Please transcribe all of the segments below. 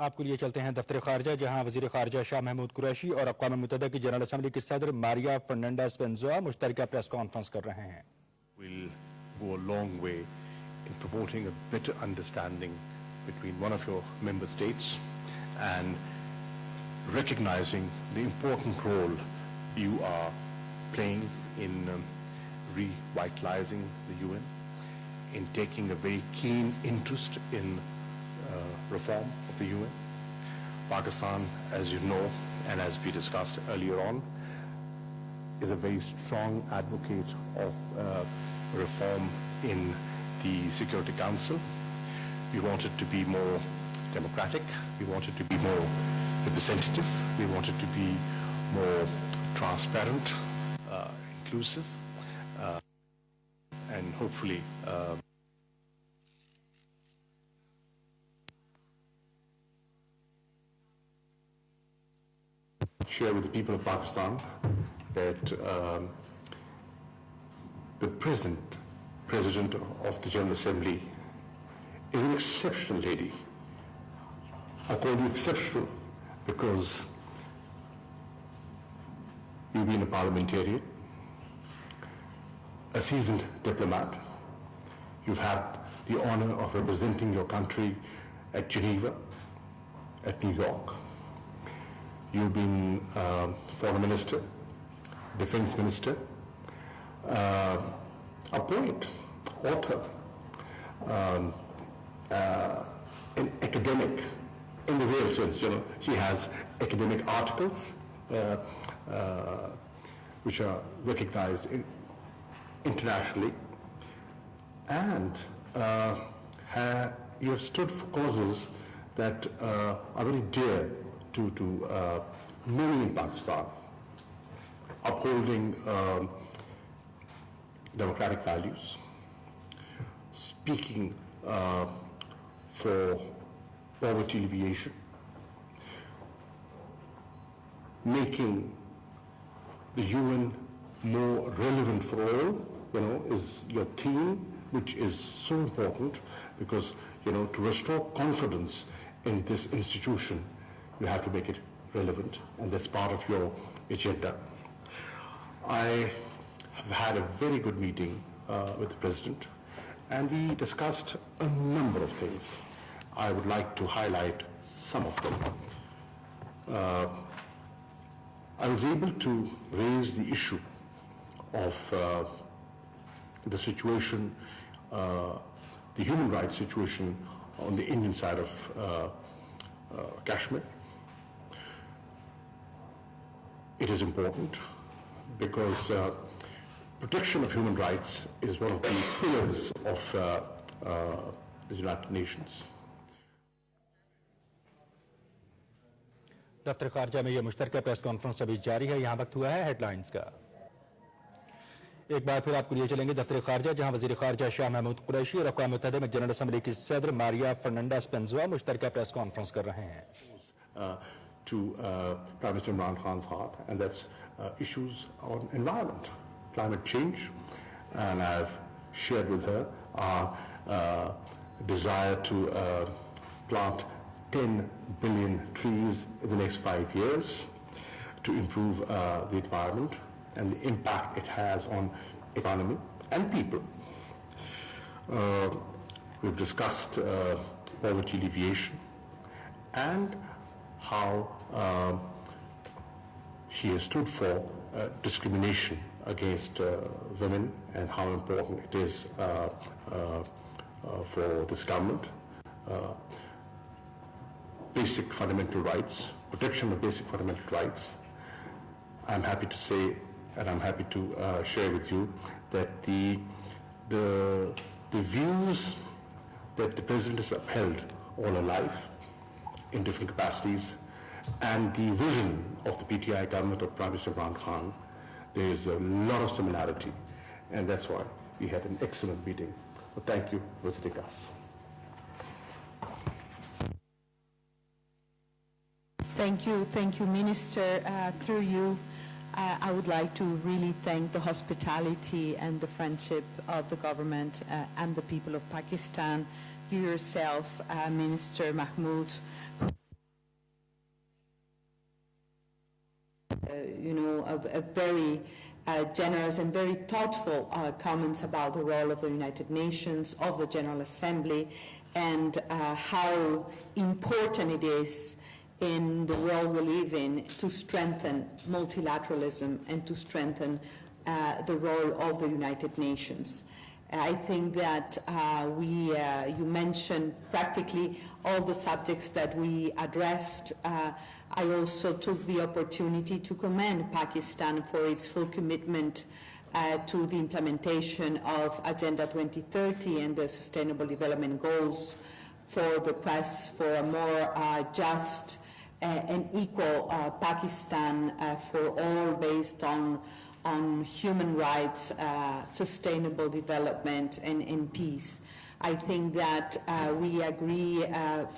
آپ کے لیے چلتے ہیں دفتر خارجہ، جہاں وزیر خارجہ شاہ محمود قریشی اور اقوام متحدہ کی جنرل اسمبلی کی صدر ماریا فرنینڈہ اسپنوزا مشترکہ پریس کانفرنس کر رہے ہیں. Will go a long way in promoting a better understanding between one of your member states and recognizing the important role you are playing in revitalizing the UN, in taking a very keen interest in reform of the UN. Pakistan, as you know, and as we discussed earlier on, is a very strong advocate of reform in the Security Council. We want it to be more democratic. We want it to be more representative. We want it to be more transparent, inclusive, and hopefully share with the people of Pakistan that the present President of the General Assembly is an exceptional lady. I call you exceptional because you've been a parliamentarian, a seasoned diplomat. You've had the honor of representing your country at Geneva, at New York. You've been foreign minister, defense minister, a poet, author, an academic in the real sense. You know, she has academic articles which are recognized internationally, and you have stood for causes that are very dear to many in Pakistan, upholding democratic values, speaking for poverty alleviation, making the UN more relevant for all, you know, is your theme, which is so important because, you know, to restore confidence in this institution, you have to make it relevant, and that's part of your agenda. I have had a very good meeting with the President, and we discussed a number of things. I would like to highlight some of them. I was able to raise the issue of the situation, the human rights situation on the Indian side of Kashmir. It is important because protection of human rights is one of the pillars of the United Nations. دفتر خارجہ میں یہ مشترکہ press conference ابھی جاری ہے. یہاں وقت ہوا ہے ہیڈ لائنز کا. ایک بار پھر آپ کو لیے چلیں گے دفتر خارجہ، جہاں وزیر خارجہ شاہ محمود قریشی اور اقوام متحدہ میں جنرل اسمبلی کی صدر ماریا فرنینڈہ اسپنوزا مشترکہ پریس کانفرنس کر رہے ہیں. To Prime Minister Imran Khan's heart, and that's issues on environment, climate change, and I've shared with her our desire to plant 10 billion trees in the next 5 years to improve the environment and the impact it has on economy and people. We've discussed poverty alleviation and how she has stood for discrimination against women, and how important it is for this government. Basic fundamental rights, protection of basic fundamental rights. I'm happy to say, and I'm happy to share with you that the views that the President has upheld all her life in different capacities, and the vision of the PTI government of Prime Minister Imran Khan, there is a lot of similarity, and that's why we had an excellent meeting. So thank you for visiting us. Thank you, Minister. Through you, I would like to really thank the hospitality and the friendship of the government and the people of Pakistan. You yourself, Minister Mahmood a very generous and very thoughtful comments about the role of the United Nations, of the General Assembly, and how important it is in the world we live in to strengthen multilateralism and to strengthen the role of the United Nations. I think that you mentioned practically all the subjects that we addressed. I also took the opportunity to commend Pakistan for its full commitment to the implementation of Agenda 2030 and the Sustainable Development Goals, for the quest for a more just and equal Pakistan for all, based on human rights, sustainable development, and peace. I think that we agree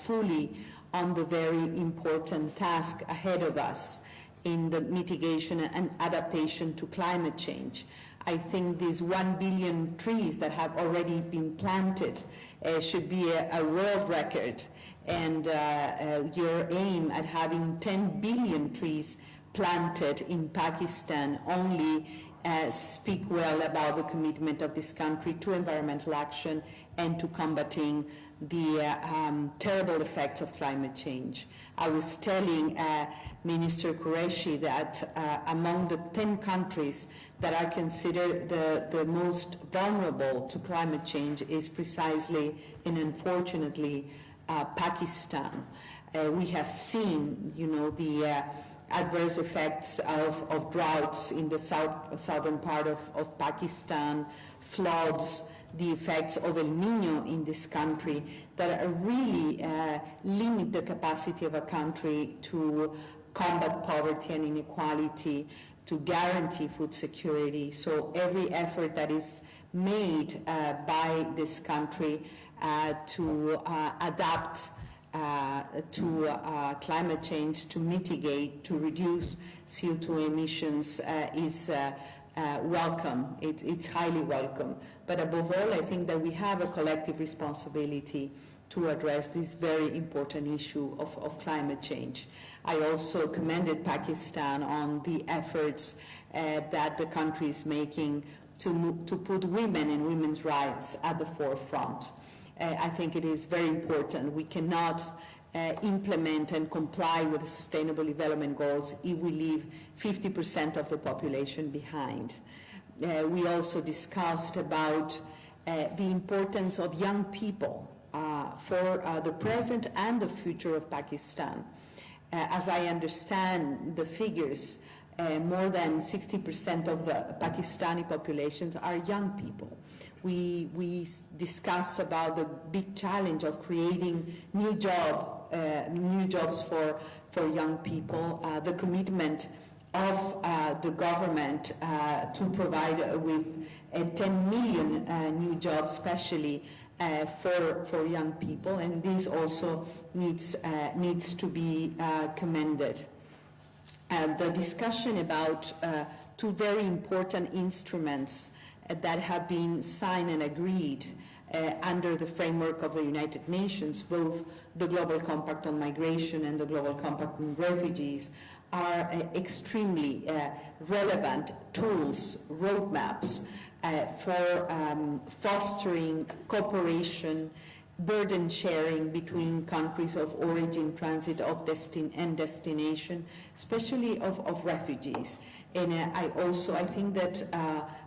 fully on the very important task ahead of us in the mitigation and adaptation to climate change. I think these 1 billion trees that have already been planted should be a world record, and your aim at having 10 billion trees planted in Pakistan only speak well about the commitment of this country to environmental action and to combating the terrible effects of climate change. I was telling Minister Qureshi that among the 10 countries that are considered the most vulnerable to climate change is precisely and unfortunately Pakistan. We have seen, the adverse effects of droughts in the southern part of Pakistan, floods, the effects of El Nino in this country that really limit the capacity of a country to combat poverty and inequality, to guarantee food security. So every effort that is made by this country to adapt to climate change, to mitigate, to reduce CO2 emissions is welcome. It's highly welcome. But above all, I think that we have a collective responsibility to address this very important issue of climate change. I also commended Pakistan on the efforts that the country is making to put women and women's rights at the forefront. I think it is very important. We cannot implement and comply with the Sustainable Development Goals if we leave 50% of the population behind. We also discussed about the importance of young people for the present and the future of Pakistan. As I understand the figures, more than 60% of the Pakistani populations are young people. We discuss about the big challenge of creating new jobs for young people, the commitment of the government to provide with 10 million new jobs, especially for young people, and this also needs to be commended. The discussion about two very important instruments that have been signed and agreed under the framework of the United Nations, both the Global Compact on Migration and the Global Compact on Refugees, are extremely relevant tools, roadmaps for fostering cooperation, burden sharing between countries of origin, transit, and destination, especially of refugees. And I think that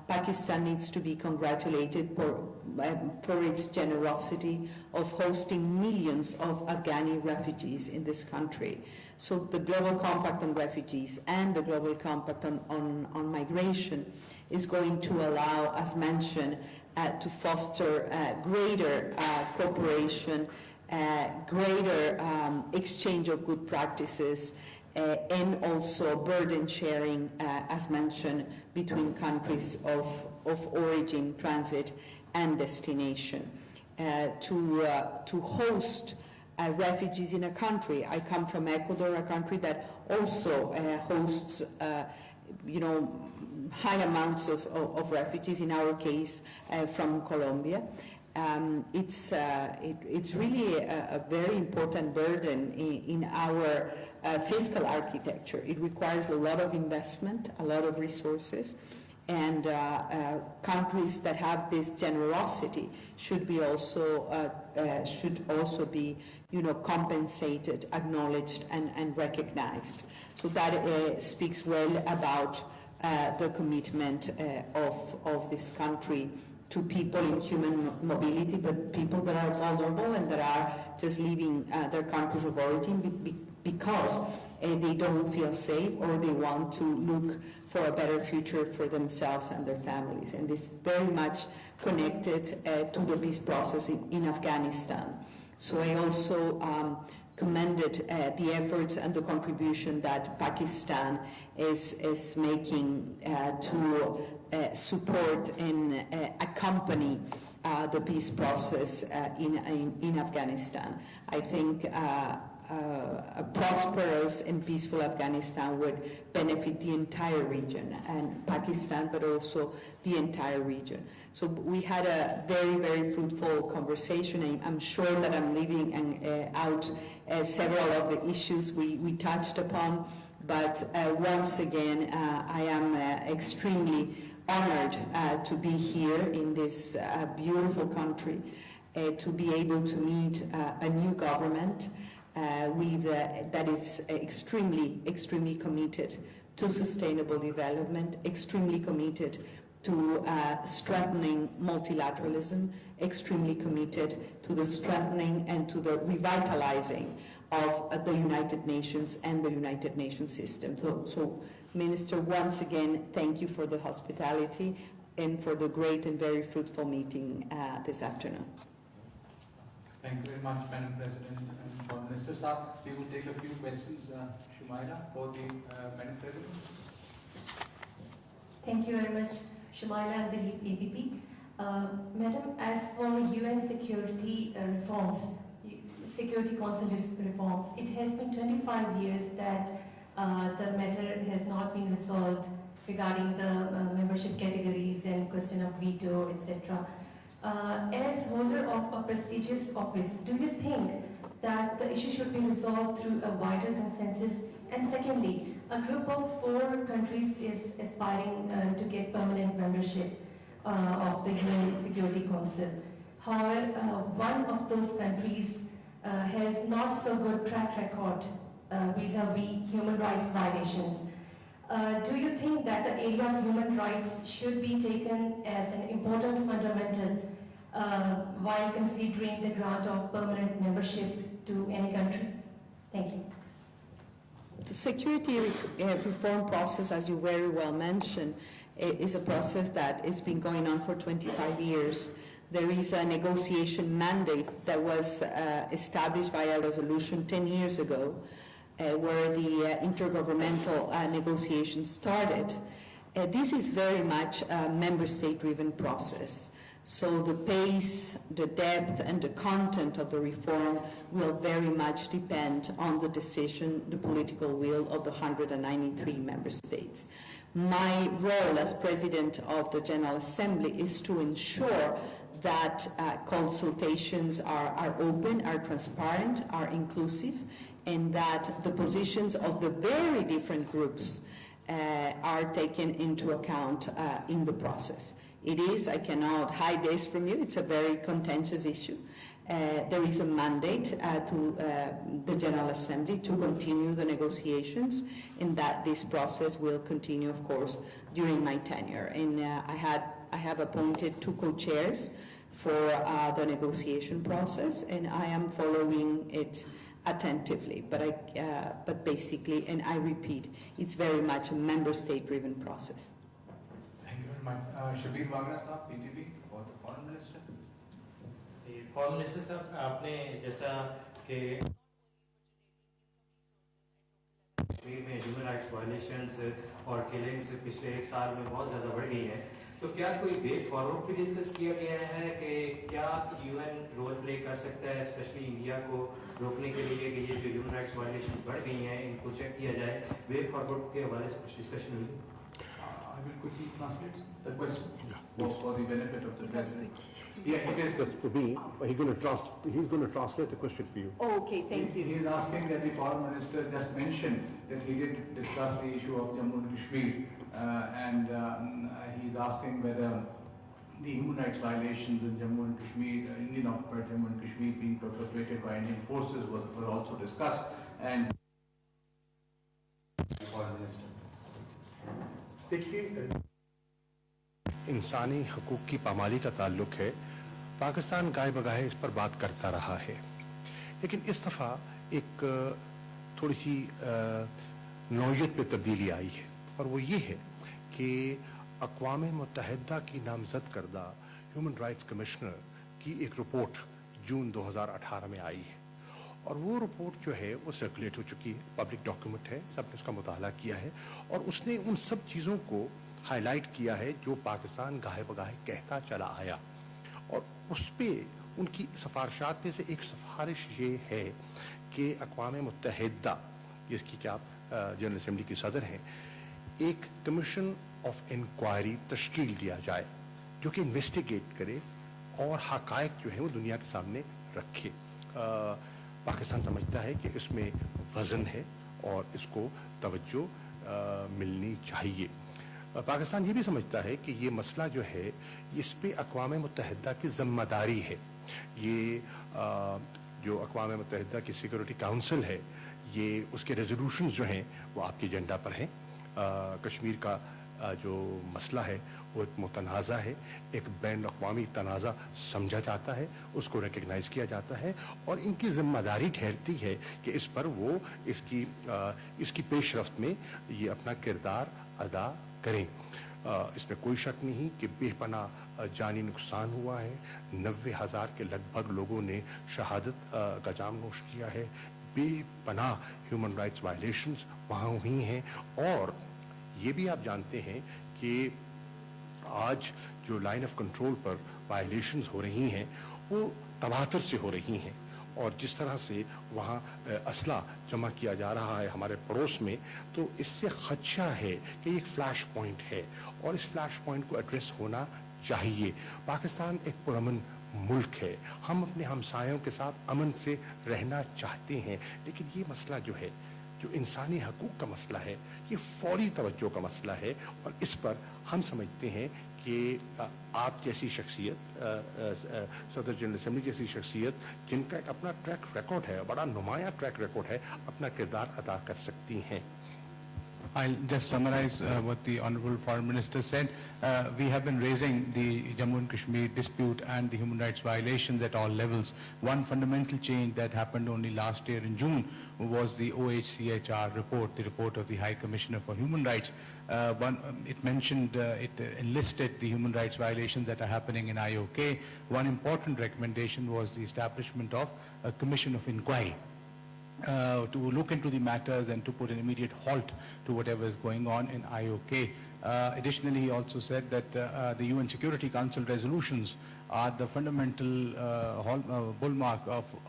Pakistan needs to be congratulated for its generosity of hosting millions of Afghani refugees in this country. So the Global Compact on Refugees and the Global Compact on Migration is going to allow, as mentioned, to foster greater cooperation, greater exchange of good practices, and also burden sharing, as mentioned, between countries of origin, transit, and destination. To host refugees in a country. I come from Ecuador, a country that also hosts, high amounts of refugees, in our case from Colombia. It's really a very important burden in our fiscal architecture. It requires a lot of investment, a lot of resources, and countries that have this generosity should also be compensated, acknowledged, and recognized. So that speaks well about the commitment of this country to people in human mobility, but people that are vulnerable and that are just leaving their countries of origin because they don't feel safe or they want to look for a better future for themselves and their families. And this is very much connected to the peace process in Afghanistan. So I also commended the efforts and the contribution that Pakistan is making to support and accompany the peace process in Afghanistan. I think a prosperous and peaceful Afghanistan would benefit the entire region, and Pakistan, but also the entire region. So we had a very, very fruitful conversation. I'm sure that I'm leaving out several of the issues we touched upon, but once again, I am extremely honored to be here in this beautiful country, to be able to meet a new government that is extremely committed to sustainable development, extremely committed to strengthening multilateralism, extremely committed to the strengthening and to the revitalizing of the United Nations and the United Nations system. So Minister, once again, thank you for the hospitality and for the great and very fruitful meeting this afternoon. Thank you very much, Madam President and Foreign Minister. Sir, we will take a few questions, Shumaila, for the Madam President. Thank you very much, Shumaila and the APP. Madam, as for UN security reforms, Security Council reforms, it has been 25 years that the matter has not been resolved regarding the membership categories and question of veto, etc. As holder of a prestigious office, do you think that the issue should be resolved through a wider consensus? And secondly, a group of 4 countries is aspiring to get permanent membership of the UN Security Council. However, one of those countries has not so good track record vis-a-vis human rights violations. Do you think that the area of human rights should be taken as an important fundamental while considering the grant of permanent membership to any country? Thank you. The security reform process, as you very well mentioned, is a process that has been going on for 25 years. There is a negotiation mandate that was established by a resolution 10 years ago, where the intergovernmental negotiations started. This is very much a member state-driven process. So the pace, the depth, and the content of the reform will very much depend on the decision, the political will of the 193 member states. My role as President of the General Assembly is to ensure that consultations are open, are transparent, are inclusive, and that the positions of the very different groups are taken into account in the process. It is, I cannot hide this from you, it's a very contentious issue. There is a mandate to the General Assembly to continue the negotiations, and that this process will continue, of course, during my tenure. And I have appointed 2 co-chairs for the negotiation process, and I am following it attentively. But basically, and I repeat, it's very much a member state-driven process. Thank you very much. Shabir Wagra Sahab, PTV, for the Foreign Minister. Foreign Minister साहब, आपने जैसा कि कश्मीर में human rights violations और killings पिछले 1 साल में बहुत ज़्यादा बढ़ गई है, तो क्या कोई वे फॉरवर्ड भी डिस्कस किया गया है कि क्या यूएन रोल प्ले कर सकता है, स्पेशली इंडिया को रोकने के लिए कि ये जो ह्यूमन राइट्स वायलेशन बढ़ गई हैं इनको चेक किया जाए? वे फॉरवर्ड के हवाले से कुछ डिस्कशन हुई? I will quickly translate the question please. for the benefit of the President. Yeah, it is. Just for me, he's going to translate the question for you. Oh, okay, thank you. He is asking that the Foreign Minister just mentioned that he did discuss the issue of Jammu and Kashmir, and he is asking whether the human rights violations in Jammu and Kashmir, Indian occupied Jammu and Kashmir being perpetrated by Indian forces were also discussed, and Foreign Minister. دیکھیے انسانی حقوق کی پامالی کا تعلق ہے. پاکستان گاہے بگاہے اس پر بات کرتا رہا ہے, لیکن اس دفعہ ایک تھوڑی سی نوعیت پہ تبدیلی آئی ہے, اور وہ یہ ہے کہ اقوام متحدہ کی نامزد کردہ ہیومن رائٹس کمشنر کی ایک رپورٹ جون 2018 میں آئی ہے, اور وہ رپورٹ جو ہے وہ سرکولیٹ ہو چکی ہے, پبلک ڈاکیومنٹ ہے, سب نے اس کا مطالعہ کیا ہے, اور اس نے ان سب چیزوں کو ہائی لائٹ کیا ہے جو پاکستان گاہے بگاہے کہتا چلا آیا, اور اس پہ ان کی سفارشات میں سے ایک سفارش یہ ہے کہ اقوام متحدہ, جس کی کہ آپ جنرل اسمبلی کی صدر ہیں, ایک کمیشن آف انکوائری تشکیل دیا جائے جو کہ انویسٹیگیٹ کرے اور حقائق جو ہیں وہ دنیا کے سامنے رکھے. پاکستان سمجھتا ہے کہ اس میں وزن ہے اور اس کو توجہ ملنی چاہیے. پاکستان یہ بھی سمجھتا ہے کہ یہ مسئلہ جو ہے اس پہ اقوام متحدہ کی ذمہ داری ہے. یہ جو اقوام متحدہ کی سیکورٹی کاؤنسل ہے, یہ اس کے ریزولوشنز جو ہیں وہ آپ کی ایجنڈا پر ہیں. کشمیر کا جو مسئلہ ہے وہ ایک متنازع ہے, ایک بین الاقوامی تنازع سمجھا جاتا ہے, اس کو ریکگنائز کیا جاتا ہے, اور ان کی ذمہ داری ٹھہرتی ہے کہ اس پر وہ اس کی پیش رفت میں یہ اپنا کردار ادا کریں. اس میں کوئی شک نہیں کہ بے پناہ جانی نقصان ہوا ہے, 90,000 کے لگ بھگ لوگوں نے شہادت کا جام نوش کیا ہے, بے پناہ ہیومن رائٹس وائلیشنز وہاں ہوئی ہیں, اور یہ بھی آپ جانتے ہیں کہ آج جو لائن آف کنٹرول پر وائلیشنز ہو رہی ہیں وہ تواتر سے ہو رہی ہیں, اور جس طرح سے وہاں اسلحہ جمع کیا جا رہا ہے ہمارے پڑوس میں, تو اس سے خدشہ ہے کہ ایک فلیش پوائنٹ ہے, اور اس فلیش پوائنٹ کو ایڈریس ہونا چاہیے. پاکستان ایک پرامن ملک ہے, ہم اپنے ہمسایوں کے ساتھ امن سے رہنا چاہتے ہیں, لیکن یہ مسئلہ جو ہے, جو انسانی حقوق کا مسئلہ ہے, یہ فوری توجہ کا مسئلہ ہے, اور اس پر ہم سمجھتے ہیں کہ آپ جیسی شخصیت, صدر جنرل اسمبلی جیسی شخصیت, جن کا ایک اپنا ٹریک ریکارڈ ہے, بڑا نمایاں ٹریک ریکارڈ ہے, اپنا کردار ادا کر سکتی ہیں. I'll just summarize what the Honorable Foreign Minister said. We have been raising the Jammu and Kashmir dispute and the human rights violations at all levels. One fundamental change that happened only last year in June was the OHCHR report, the report of the High Commissioner for Human Rights. It mentioned, it enlisted the human rights violations that are happening in IOK. One important recommendation was the establishment of a commission of inquiry to look into the matters and to put an immediate halt to whatever is going on in IOK. Additionally, he also said that the UN Security Council resolutions are the fundamental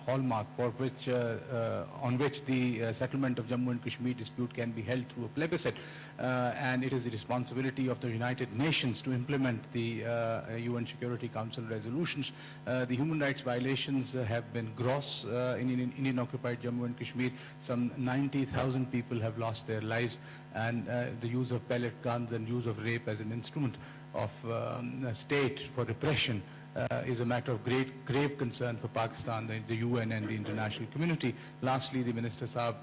hallmark for which, on which the settlement of Jammu and Kashmir dispute can be held through a plebiscite, and it is the responsibility of the United Nations to implement the UN Security Council resolutions. The human rights violations have been gross in Indian occupied Jammu and Kashmir. Some 90,000 people have lost their lives, and the use of pellet guns and use of rape as an instrument of state for repression is a matter of grave concern for Pakistan, the UN and the international community. Lastly, the Minister Saab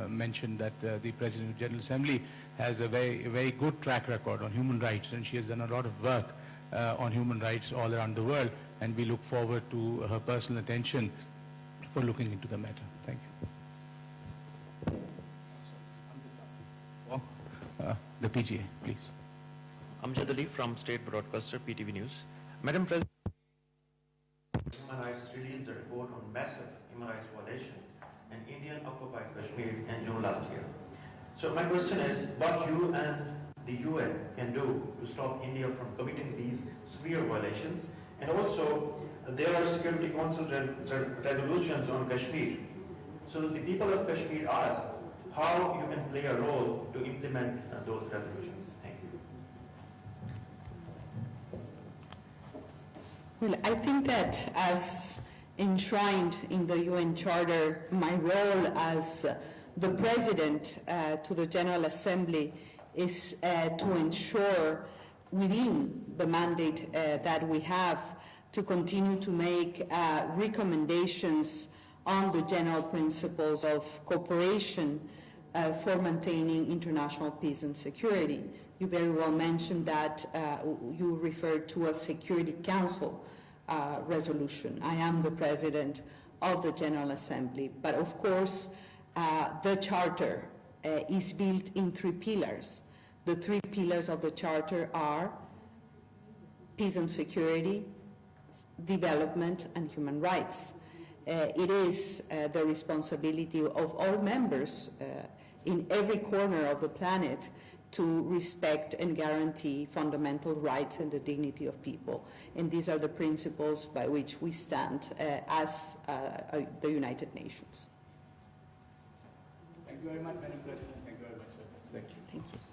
mentioned that the President of the General Assembly has a very good track record on human rights, and she has done a lot of work on human rights all around the world, and we look forward to her personal attention for looking into the matter. Thank you. The PGA, please. Amjad Ali from State Broadcaster PTV News. Madam President, Human Rights released a report on massive human rights violations in Indian occupied Kashmir in June last year. So my question is, what you and the UN can do to stop India from committing these severe violations? And also, there are Security Council resolutions on Kashmir. So the people of Kashmir ask how you can play a role to implement those resolutions. Thank you. Well, I think that as enshrined in the UN Charter, my role as the President to the General Assembly is to ensure within the mandate that we have to continue to make recommendations on the general principles of cooperation for maintaining international peace and security. You very well mentioned that you referred to a Security Council resolution. I am the President of the General Assembly, but of course the Charter is built in 3 pillars. The 3 pillars of the Charter are peace and security, development, and human rights. It is the responsibility of all members in every corner of the planet to respect and guarantee fundamental rights and the dignity of people. And these are the principles by which we stand as the United Nations. Thank you very much, Madam President. Thank you very much, sir. Thank you. Thank you.